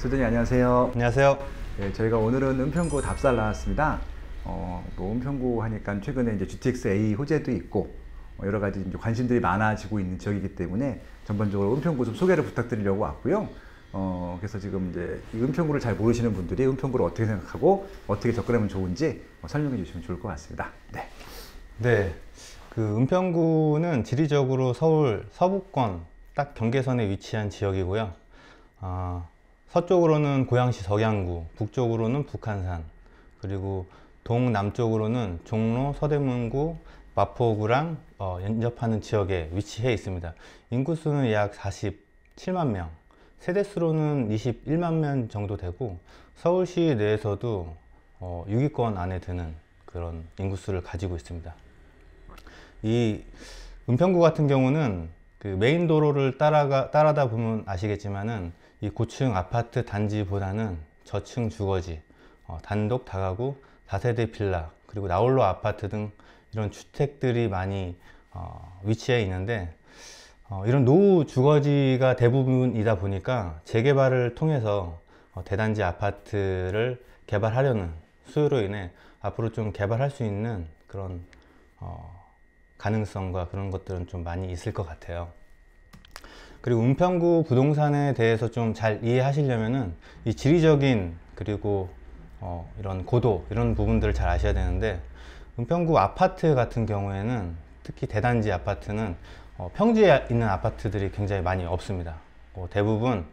소장님 안녕하세요. 안녕하세요. 네, 저희가 오늘은 은평구 답사를 나왔습니다. 뭐 은평구 하니까 최근에 이제 GTX-A 호재도 있고 여러 가지 이제 관심들이 많아지고 있는 지역이기 때문에 전반적으로 은평구 좀 소개를 부탁드리려고 왔고요. 그래서 지금 이제 이 은평구를 잘 모르시는 분들이 은평구를 어떻게 생각하고 어떻게 접근하면 좋은지 설명해 주시면 좋을 것 같습니다. 네. 네, 그 은평구는 지리적으로 서울 서부권 딱 경계선에 위치한 지역이고요. 서쪽으로는 고양시 석양구, 북쪽으로는 북한산, 그리고 동남쪽으로는 종로, 서대문구, 마포구랑 연접하는 지역에 위치해 있습니다. 인구수는 약 47만 명, 세대수로는 21만 명 정도 되고 서울시 내에서도 6위권 안에 드는 그런 인구수를 가지고 있습니다. 이 은평구 같은 경우는 그 메인 도로를 따라다 보면 아시겠지만은 이 고층 아파트 단지보다는 저층 주거지, 단독 다가구, 다세대 빌라, 그리고 나홀로 아파트 등 이런 주택들이 많이 위치해 있는데 이런 노후 주거지가 대부분이다 보니까 재개발을 통해서 대단지 아파트를 개발하려는 수요로 인해 앞으로 좀 개발할 수 있는 그런 가능성과 그런 것들은 좀 많이 있을 것 같아요. 그리고 은평구 부동산에 대해서 좀 잘 이해하시려면은 이 지리적인 그리고 이런 고도 이런 부분들을 잘 아셔야 되는데, 은평구 아파트 같은 경우에는 특히 대단지 아파트는 평지에 있는 아파트들이 굉장히 많이 없습니다. 대부분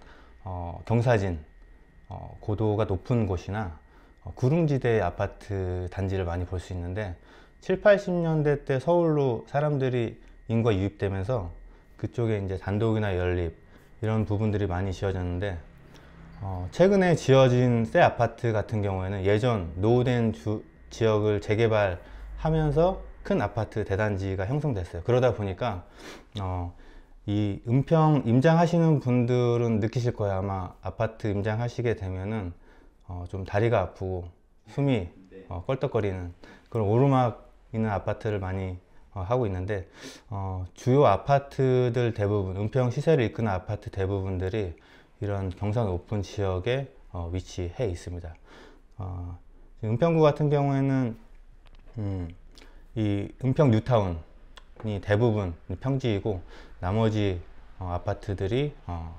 경사진 고도가 높은 곳이나 구릉지대 아파트 단지를 많이 볼 수 있는데, 7, 80년대 때 서울로 사람들이 인구가 유입되면서 그쪽에 이제 단독이나 연립 이런 부분들이 많이 지어졌는데, 최근에 지어진 새 아파트 같은 경우에는 예전 노후된 지역을 재개발하면서 큰 아파트 대단지가 형성됐어요. 그러다 보니까 이 은평 임장하시는 분들은 느끼실 거예요. 아마 아파트 임장하시게 되면은 좀 다리가 아프고 숨이 껄떡거리는 그런 오르막 있는 아파트를 많이 하고 있는데, 주요 아파트들 대부분, 은평 시세를 이끄는 아파트 대부분들이 이런 경사 높은 지역에 위치해 있습니다. 은평구 같은 경우에는 이 은평 뉴타운이 대부분 평지이고 나머지 아파트들이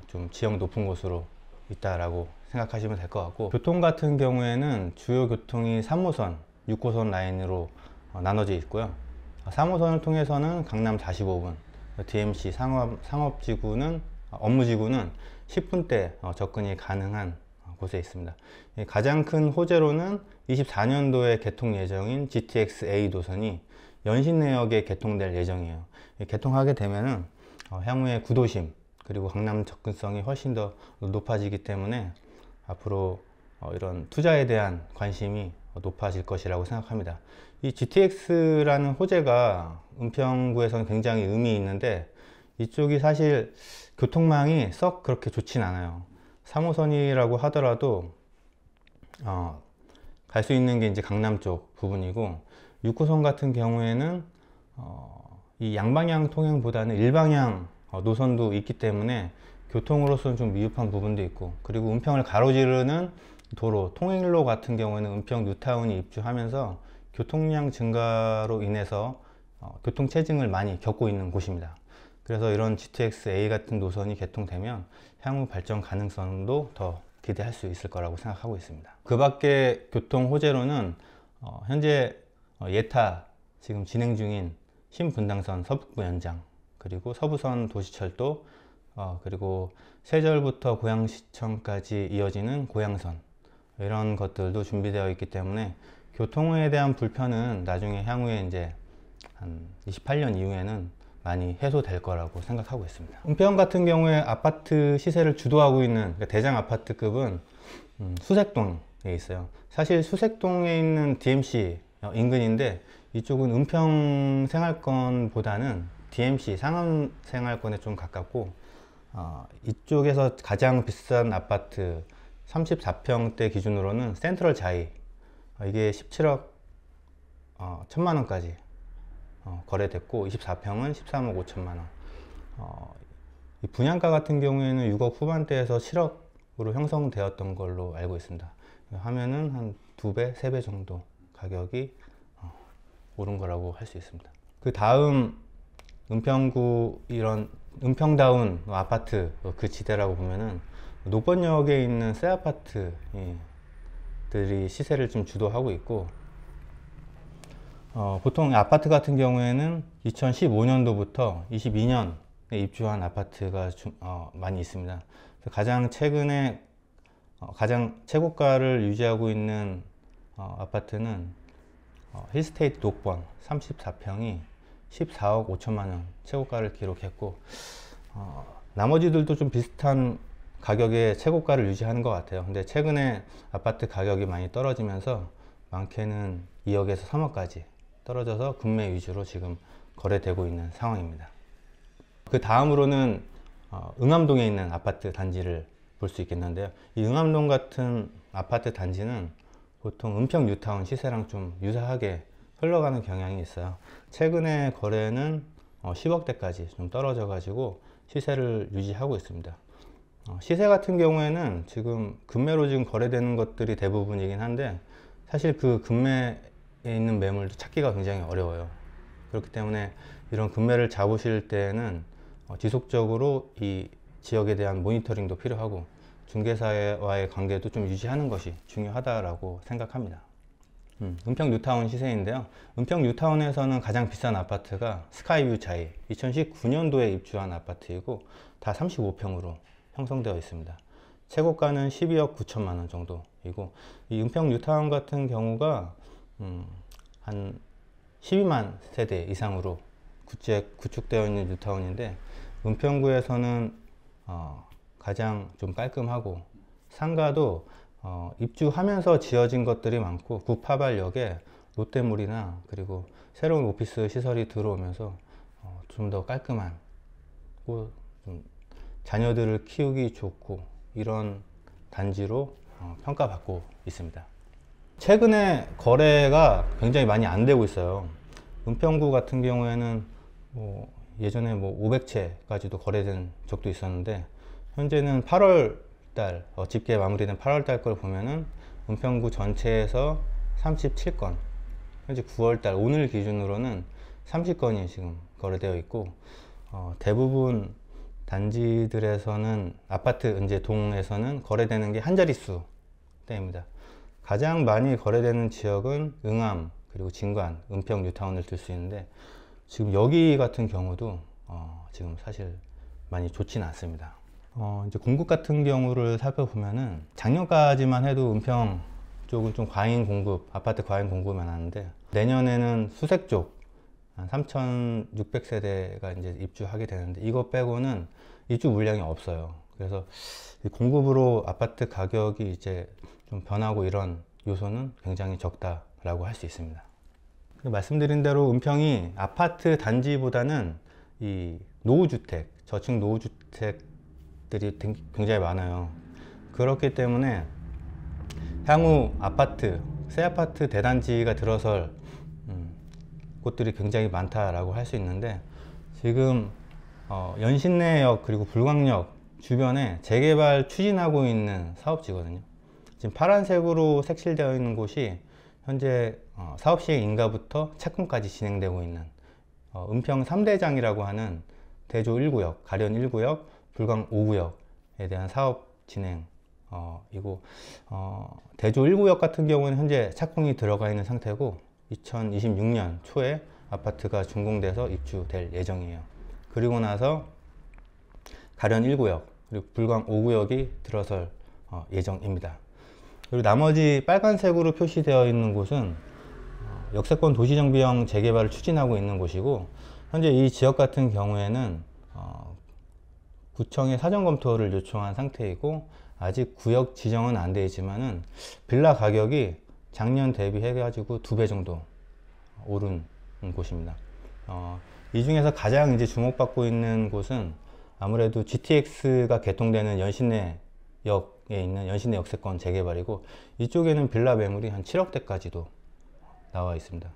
좀 지형 높은 곳으로 있다라고 생각하시면 될 것 같고, 교통 같은 경우에는 주요 교통이 3호선, 6호선 라인으로 나눠져 있고요. 3호선을 통해서는 강남 45분, DMC 상업지구는 업무지구는 10분대 접근이 가능한 곳에 있습니다. 가장 큰 호재로는 24년도에 개통 예정인 GTX-A 노선이 연신내역에 개통될 예정이에요. 개통하게 되면은 향후에 구도심 그리고 강남 접근성이 훨씬 더 높아지기 때문에 앞으로 이런 투자에 대한 관심이 높아질 것이라고 생각합니다. 이 GTX라는 호재가 은평구에서는 굉장히 의미 있는데, 이쪽이 사실 교통망이 썩 그렇게 좋진 않아요. 3호선이라고 하더라도 갈 수 있는 게 이제 강남 쪽 부분이고, 6호선 같은 경우에는 이 양방향 통행보다는 일방향 노선도 있기 때문에 교통으로서는 좀 미흡한 부분도 있고, 그리고 은평을 가로지르는 도로, 통행로 같은 경우에는 은평 뉴타운이 입주하면서 교통량 증가로 인해서 교통 체증을 많이 겪고 있는 곳입니다. 그래서 이런 GTX-A 같은 노선이 개통되면 향후 발전 가능성도 더 기대할 수 있을 거라고 생각하고 있습니다. 그 밖에 교통 호재로는 현재 예타 지금 진행 중인 신분당선 서북부 연장, 그리고 서부선 도시철도, 그리고 세절부터 고양시청까지 이어지는 고양선, 이런 것들도 준비되어 있기 때문에 교통에 대한 불편은 나중에 향후에 이제 한 28년 이후에는 많이 해소될 거라고 생각하고 있습니다. 은평 같은 경우에 아파트 시세를 주도하고 있는, 그러니까 대장 아파트급은 수색동에 있어요. 사실 수색동에 있는 DMC 인근인데, 이쪽은 은평 생활권보다는 DMC 상암 생활권에 좀 가깝고, 이쪽에서 가장 비싼 아파트 34평대 기준으로는 센트럴 자이, 이게 17억 1천만 원까지 거래됐고, 24평은 13억 5천만 원. 이 분양가 같은 경우에는 6억 후반대에서 7억 형성되었던 걸로 알고 있습니다. 하면은 한 2배, 3배 정도 가격이 오른 거라고 할 수 있습니다. 그 다음 은평구 이런 은평다운 아파트 그 지대라고 보면은 노번역에 있는 새 아파트들이 시세를 좀 주도하고 있고, 보통 아파트 같은 경우에는 2015년도부터 22년에 입주한 아파트가 많이 있습니다. 가장 최근에 가장 최고가를 유지하고 있는 아파트는 힐스테이트 녹번 34평이 14억 5천만 원 최고가를 기록했고, 나머지들도 좀 비슷한 가격의 최고가를 유지하는 것 같아요. 근데 최근에 아파트 가격이 많이 떨어지면서 많게는 2억에서 3억까지 떨어져서 급매 위주로 지금 거래되고 있는 상황입니다. 그 다음으로는 응암동에 있는 아파트 단지를 볼 수 있겠는데요. 이 응암동 같은 아파트 단지는 보통 은평 뉴타운 시세랑 좀 유사하게 흘러가는 경향이 있어요. 최근에 거래는 10억대까지 좀 떨어져 가지고 시세를 유지하고 있습니다. 시세 같은 경우에는 지금 급매로 지금 거래되는 것들이 대부분이긴 한데, 사실 그 급매에 있는 매물도 찾기가 굉장히 어려워요. 그렇기 때문에 이런 급매를 잡으실 때는 지속적으로 이 지역에 대한 모니터링도 필요하고 중개사와의 관계도 좀 유지하는 것이 중요하다라고 생각합니다. 은평 뉴타운 시세인데요. 은평 뉴타운에서는 가장 비싼 아파트가 스카이뷰 자이 2019년도에 입주한 아파트이고 다 35평으로 형성되어 있습니다. 최고가는 12억 9천만 원 정도이고, 이 은평 뉴타운 같은 경우가 한 12만 세대 이상으로 구축되어 있는 뉴타운인데, 은평구에서는 가장 좀 깔끔하고 상가도 입주하면서 지어진 것들이 많고, 구파발역에 롯데몰이나 그리고 새로운 오피스 시설이 들어오면서 좀 더 깔끔한, 좀 자녀들을 키우기 좋고 이런 단지로 평가받고 있습니다. 최근에 거래가 굉장히 많이 안 되고 있어요. 은평구 같은 경우에는 예전에 500채까지도 거래된 적도 있었는데, 현재는 8월 달 집계 마무리된 8월 달 걸 보면은 은평구 전체에서 37건, 현재 9월 달 오늘 기준으로는 30건이 지금 거래되어 있고, 대부분 단지들에서는 아파트 이제 동에서는 거래되는 게 한 자릿수 대입니다. 가장 많이 거래되는 지역은 응암, 그리고 진관, 은평 뉴타운을 들 수 있는데, 지금 여기 같은 경우도 지금 사실 많이 좋지는 않습니다. 이제 공급 같은 경우를 살펴보면은 작년까지만 해도 은평 쪽은 좀 과잉 공급, 아파트 과잉 공급이 많았는데, 내년에는 수색 쪽 한 3,600세대가 이제 입주하게 되는데, 이거 빼고는 입주 물량이 없어요. 그래서 공급으로 아파트 가격이 이제 좀 변하고 이런 요소는 굉장히 적다라고 할 수 있습니다. 말씀드린 대로 은평이 아파트 단지보다는 이 노후주택, 저층 노후주택들이 굉장히 많아요. 그렇기 때문에 향후 아파트, 새 아파트 대단지가 들어설 곳들이 굉장히 많다라고 할 수 있는데, 지금 연신내역 그리고 불광역 주변에 재개발 추진하고 있는 사업지거든요. 지금 파란색으로 색칠되어 있는 곳이 현재 사업 시행 인가부터 착공까지 진행되고 있는 은평 3대장이라고 하는 대조 1구역, 가련 1구역, 불광 5구역에 대한 사업 진행이고, 대조 1구역 같은 경우는 현재 착공이 들어가 있는 상태고 2026년 초에 아파트가 준공돼서 입주될 예정이에요. 그리고 나서 가련 1구역 그리고 불광 5구역이 들어설 예정입니다. 그리고 나머지 빨간색으로 표시되어 있는 곳은 역세권 도시정비형 재개발을 추진하고 있는 곳이고, 현재 이 지역 같은 경우에는 구청에 사전 검토를 요청한 상태이고, 아직 구역 지정은 안 되어 있지만은 빌라 가격이 작년 대비해 가지고 2배 정도 오른 곳입니다. 이 중에서 가장 이제 주목받고 있는 곳은 아무래도 GTX가 개통되는 연신내역에 있는 연신내 역세권 재개발이고, 이쪽에는 빌라 매물이 한 7억대까지도 나와 있습니다.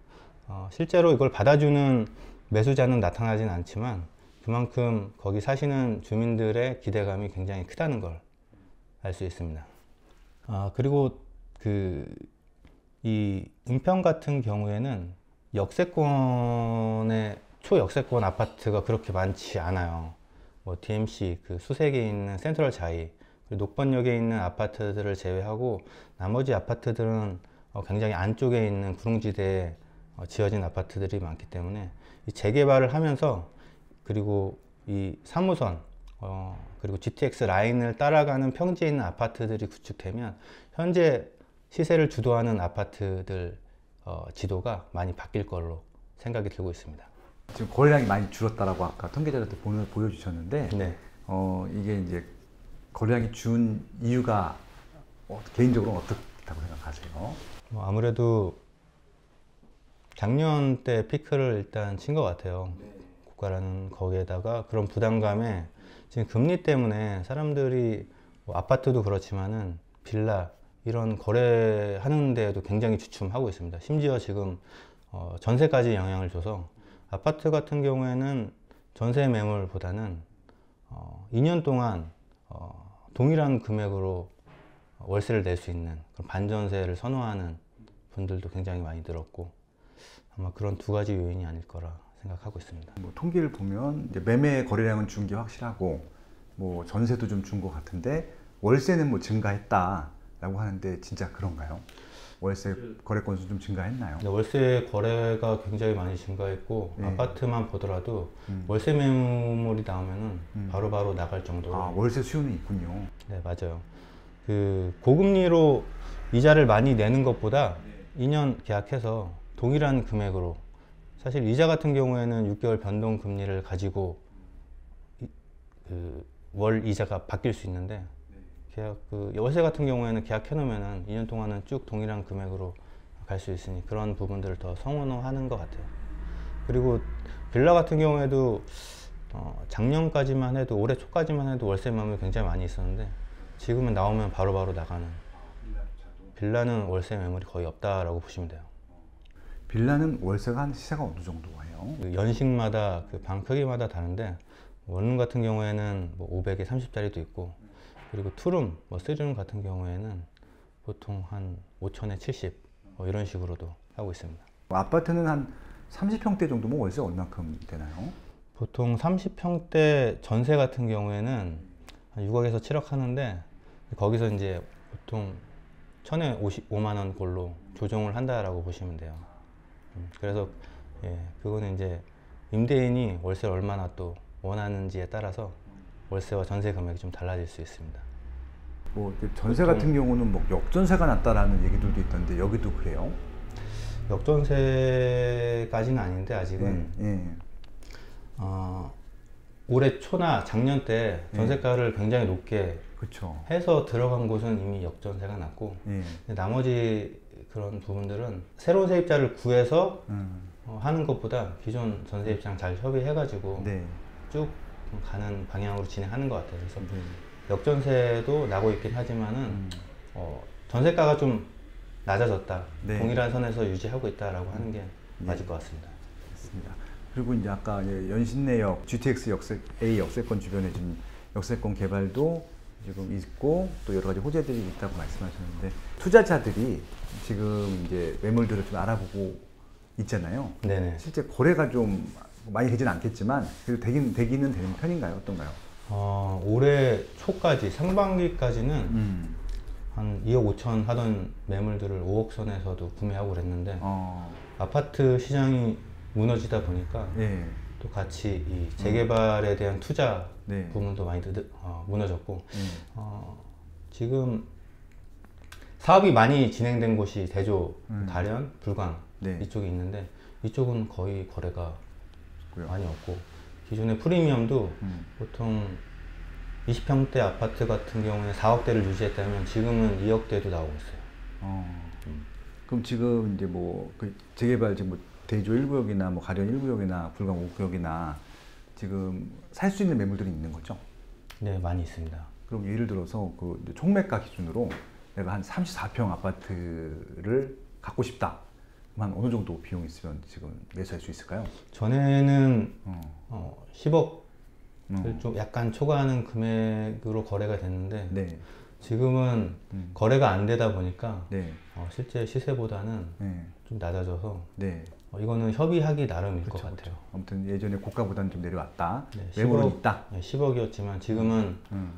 실제로 이걸 받아주는 매수자는 나타나진 않지만 그만큼 거기 사시는 주민들의 기대감이 굉장히 크다는 걸 알 수 있습니다. 그리고 이 은평 같은 경우에는 역세권의 초역세권 아파트가 그렇게 많지 않아요. 뭐 DMC 그 수색에 있는 센트럴 자이, 그리고 녹번역에 있는 아파트들을 제외하고 나머지 아파트들은 굉장히 안쪽에 있는 구릉지대에 지어진 아파트들이 많기 때문에 이 재개발을 하면서, 그리고 이 3호선 그리고 GTX 라인을 따라가는 평지에 있는 아파트들이 구축되면 현재 시세를 주도하는 아파트들 지도가 많이 바뀔 걸로 생각이 들고 있습니다. 지금 거래량이 많이 줄었다라고 아까 통계자료도 보여주셨는데, 네. 이게 이제 거래량이 준 이유가 개인적으로 어떻다고 생각하세요? 아무래도 작년 때 피크를 일단 친 것 같아요. 국가라는 거기에다가 그런 부담감에 지금 금리 때문에 사람들이 아파트도 그렇지만은 빌라 이런 거래하는 데에도 굉장히 주춤하고 있습니다. 심지어 지금 전세까지 영향을 줘서 아파트 같은 경우에는 전세 매물보다는 2년 동안 동일한 금액으로 월세를 낼 수 있는 그런 반전세를 선호하는 분들도 굉장히 많이 늘었고, 아마 그런 두 가지 요인이 아닐 거라 생각하고 있습니다. 뭐 통계를 보면 이제 매매 거래량은 준 게 확실하고 뭐 전세도 좀 준 것 같은데 월세는 뭐 증가했다라고 하는데 진짜 그런가요? 월세 거래 건수 좀 증가했나요? 네, 월세 거래가 굉장히 많이 증가했고, 네. 아파트만 보더라도 월세 매물이 나오면은 바로바로 나갈 정도로. 월세 수요는 있군요. 네, 맞아요. 그 고금리로 이자를 많이 내는 것보다 2년 계약해서 동일한 금액으로, 사실 이자 같은 경우에는 6개월 변동 금리를 가지고 월 이자가 바뀔 수 있는데, 월세 같은 경우에는 계약해 놓으면은 2년 동안은 쭉 동일한 금액으로 갈 수 있으니 그런 부분들을 더 선호하는 것 같아요. 그리고 빌라 같은 경우에도 작년까지만 해도, 올해 초까지만 해도 월세 매물이 굉장히 많이 있었는데 지금은 나오면 바로바로 나가는, 빌라는 월세 매물이 거의 없다라고 보시면 돼요. 빌라는 월세가 한 시세가 어느 정도예요? 그 연식마다 그 방 크기마다 다른데, 원룸 같은 경우에는 뭐 500에 30짜리도 있고, 그리고 투룸, 뭐 쓰리룸 같은 경우에는 보통 한 5천에 70 이런 식으로도 하고 있습니다. 아파트는 한 30평대 정도면 월세 얼마큼 되나요? 보통 30평대 전세 같은 경우에는 한 6억에서 7억 하는데, 거기서 이제 보통 1000에 55만 원 꼴로 조정을 한다라고 보시면 돼요. 그래서 그거는 이제 임대인이 월세를 얼마나 또 원하는지에 따라서 월세와 전세 금액이 좀 달라질 수 있습니다. 뭐 전세 같은 경우는 뭐 역전세가 났다라는 얘기들도 있던데 여기도 그래요? 역전세까지는 아닌데 아직은 올해 초나 작년 때 전세가를 굉장히 높게 그렇죠. 해서 들어간 곳은 이미 역전세가 났고, 근데 나머지 그런 부분들은 새로운 세입자를 구해서 하는 것보다 기존 전세입자랑 잘 협의해가지고 쭉 가는 방향으로 진행하는 것 같아요. 그래서 역전세도 나고 있긴 하지만은 전세가가 좀 낮아졌다, 동일한 선에서 유지하고 있다라고 하는 게 맞을 것 같습니다. 맞습니다. 그리고 이제 아까 연신내역 GTX A 역세권 주변에 지금 역세권 개발도 지금 있고 또 여러 가지 호재들이 있다고 말씀하셨는데, 투자자들이 지금 이제 매물들을 좀 알아보고 있잖아요. 네네. 실제 거래가 좀 많이 되지는 않겠지만 그래도 되기는 되는 편인가요? 어떤가요? 올해 초까지, 상반기까지는 한 2억 5천 하던 매물들을 5억 선에서도 구매하고 그랬는데, 아파트 시장이 무너지다 보니까 또 같이 이 재개발에 대한 투자 부분도 많이 무너졌고, 지금 사업이 많이 진행된 곳이 대조, 다련, 불광 이쪽에 있는데, 이쪽은 거의 거래가 많이 없고, 기존의 프리미엄도 보통 20평대 아파트 같은 경우에 4억대를 유지했다면 지금은 2억대도 나오고 있어요. 그럼 지금 이제 뭐 그 재개발 지금 뭐 대조 1구역이나 뭐 가련 1구역이나 불광 5구역이나 지금 살 수 있는 매물들이 있는 거죠? 네, 많이 있습니다. 그럼 예를 들어서 그 총매가 기준으로 내가 한 34평 아파트를 갖고 싶다. 한 어느 정도 비용 있으면 지금 매수할 수 있을까요? 전에는 10억 좀 약간 초과하는 금액으로 거래가 됐는데, 지금은 거래가 안 되다 보니까 네. 실제 시세보다는 네. 좀 낮아져서 네. 이거는 협의하기 나름일 것 그렇죠, 같아요. 그렇죠. 아무튼 예전에 고가보다는 좀 내려왔다. 네, 매물은 10억, 있다. 10억이었지만 지금은 음.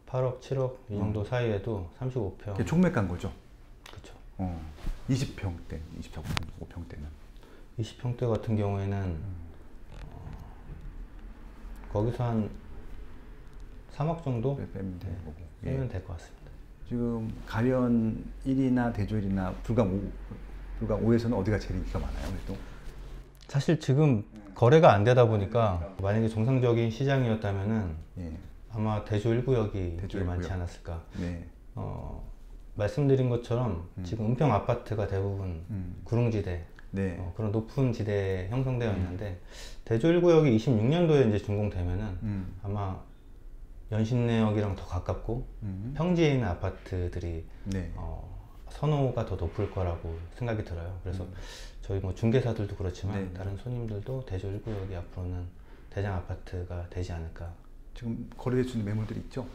8억, 7억 이 정도 사이에도 35평. 그게 총매가인 거죠. 그렇죠. 20평대, 25평대는 20평대 같은 경우에는 거기서 한 3억 정도 빼면 되는 거고. 빼면 될 것 같습니다. 지금 가련 1이나 대조 1이나 불강 5에서는 어디가 제일 인기가 많아요? 그래도 사실 지금 거래가 안 되다 보니까 만약에 정상적인 시장이었다면은 예. 아마 대조 1구역이 대조 되게 많지 1구역. 않았을까. 네. 말씀드린 것처럼 지금 은평 아파트가 대부분 구릉지대 네. 그런 높은 지대에 형성되어 있는데 대조 1구역이 26년도에 이제 준공되면은 아마 연신내역이랑 더 가깝고 평지에 있는 아파트들이 네. 선호가 더 높을 거라고 생각이 들어요. 그래서 저희 뭐 중개사들도 그렇지만 네. 다른 손님들도 대조 1구역이 앞으로는 대장 아파트가 되지 않을까. 지금 거래될 수 있는 매물들이 있죠?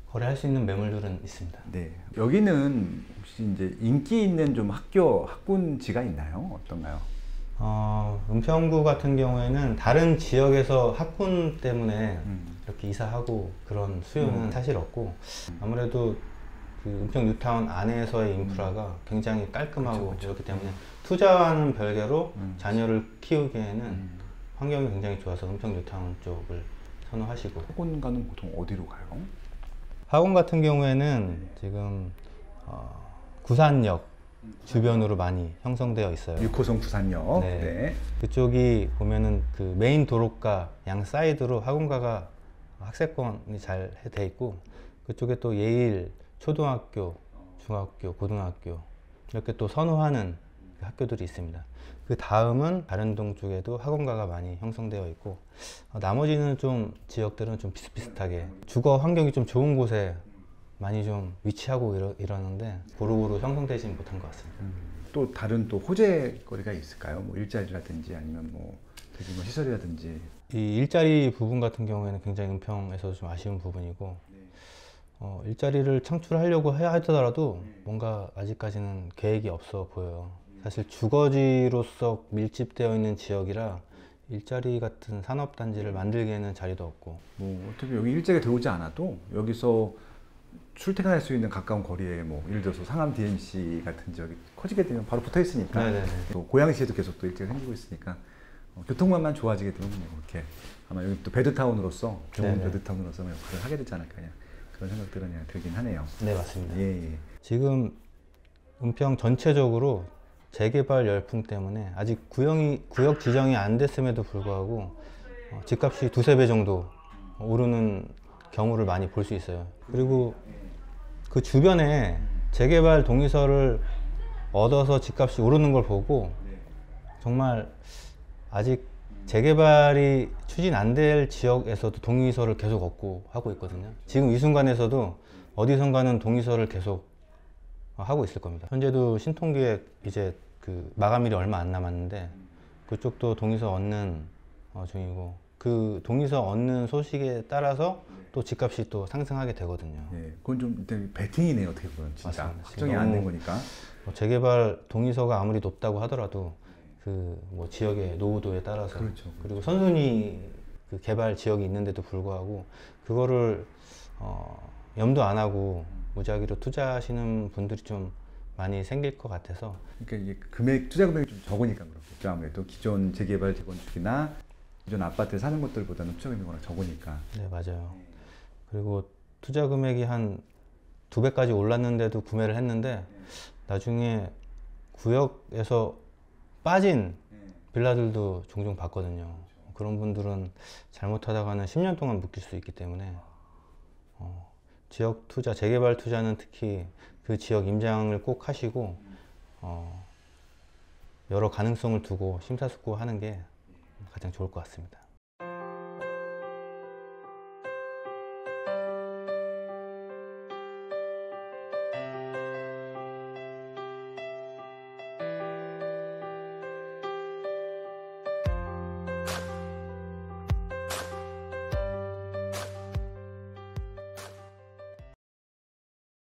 거래할 수 있는 매물들은 있습니다. 네. 여기는 혹시 이제 인기 있는 좀 학군지가 있나요? 어떤가요? 은평구 같은 경우에는 다른 지역에서 학군 때문에 이렇게 이사하고 그런 수요는 사실 없고 아무래도 그 은평 뉴타운 안에서의 인프라가 굉장히 깔끔하고 그렇죠. 그렇기 때문에 투자와는 별개로 자녀를 키우기에는 환경이 굉장히 좋아서 은평 뉴타운 쪽을 선호하시고 학군가는 보통 어디로 가요? 학원 같은 경우에는 지금 구산역 주변으로 많이 형성되어 있어요. 6호선 부산역. 네. 네. 그쪽이 보면은 그 메인 도로가 양 사이드로 학원가가 학세권이 잘 돼 있고 그쪽에 또 예일 초등학교, 중학교, 고등학교 이렇게 또 선호하는 학교들이 있습니다. 그 다음은 바른동 쪽에도 학원가가 많이 형성되어 있고 나머지는 좀 지역들은 좀 비슷비슷하게 주거 환경이 좀 좋은 곳에 많이 좀 위치하고 이러는데 고루고루 형성되지는 못한 것 같습니다. 또 다른 또 호재 거리가 있을까요? 뭐 일자리라든지 아니면 뭐 대규모 시설이라든지. 이 일자리 부분 같은 경우에는 굉장히 은평에서 좀 아쉬운 부분이고 일자리를 창출하려고 해야 하더라도 뭔가 아직까지는 계획이 없어 보여요. 사실 주거지로서 밀집되어 있는 지역이라 일자리 같은 산업단지를 만들기에는 자리도 없고 뭐 어차피 여기 일제가 들어오지 않아도 여기서 출퇴근할 수 있는 가까운 거리에 뭐 예를 들어서 상암 DMC 같은 지역이 커지게 되면 바로 붙어 있으니까 네네네. 또 고양시에도 계속 또 일제가 생기고 있으니까 교통망만 좋아지게 되면 뭐 이렇게 아마 여기 또 베드타운으로서 좋은 네네. 베드타운으로서 역할을 하게 되지 않을까 그런 생각들은 그냥 들긴 하네요. 네 맞습니다. 예, 예. 지금 은평 전체적으로 재개발 열풍 때문에 아직 구역 지정이 안 됐음에도 불구하고 집값이 두세 배 정도 오르는 경우를 많이 볼 수 있어요. 그리고 그 주변에 재개발 동의서를 얻어서 집값이 오르는 걸 보고 정말 아직 재개발이 추진 안 될 지역에서도 동의서를 계속 얻고 하고 있거든요. 지금 이 순간에서도 어디선가는 동의서를 계속 하고 있을 겁니다. 현재도 신통기획 이제 그 마감일이 얼마 안 남았는데 그쪽도 동의서 얻는 중이고 그 동의서 얻는 소식에 따라서 또 집값이 또 상승하게 되거든요. 예, 그건 좀 일단 배팅이네요, 어떻게 보면 진짜 맞습니다. 확정이 안 된 거니까. 재개발 동의서가 아무리 높다고 하더라도 그 뭐 지역의 노후도에 따라서 그렇죠. 그리고 선순위 그 개발 지역이 있는데도 불구하고 그거를 염두 안 하고 무작위로 투자하시는 분들이 좀 많이 생길 것 같아서 그러니까 이게 투자 금액이 좀 적으니까 그렇겠죠. 아무래도 기존 재개발 재건축이나 기존 아파트에 사는 것들보다는 투자 금액이 워낙 적으니까. 네 맞아요. 그리고 투자 금액이 한 2배까지 올랐는데도 구매를 했는데 나중에 구역에서 빠진 빌라들도 종종 봤거든요. 그런 분들은 잘못하다가는 10년 동안 묶일 수 있기 때문에 지역 투자, 재개발 투자는 특히 그 지역 임장을 꼭 하시고 여러 가능성을 두고 심사숙고하는 게 가장 좋을 것 같습니다.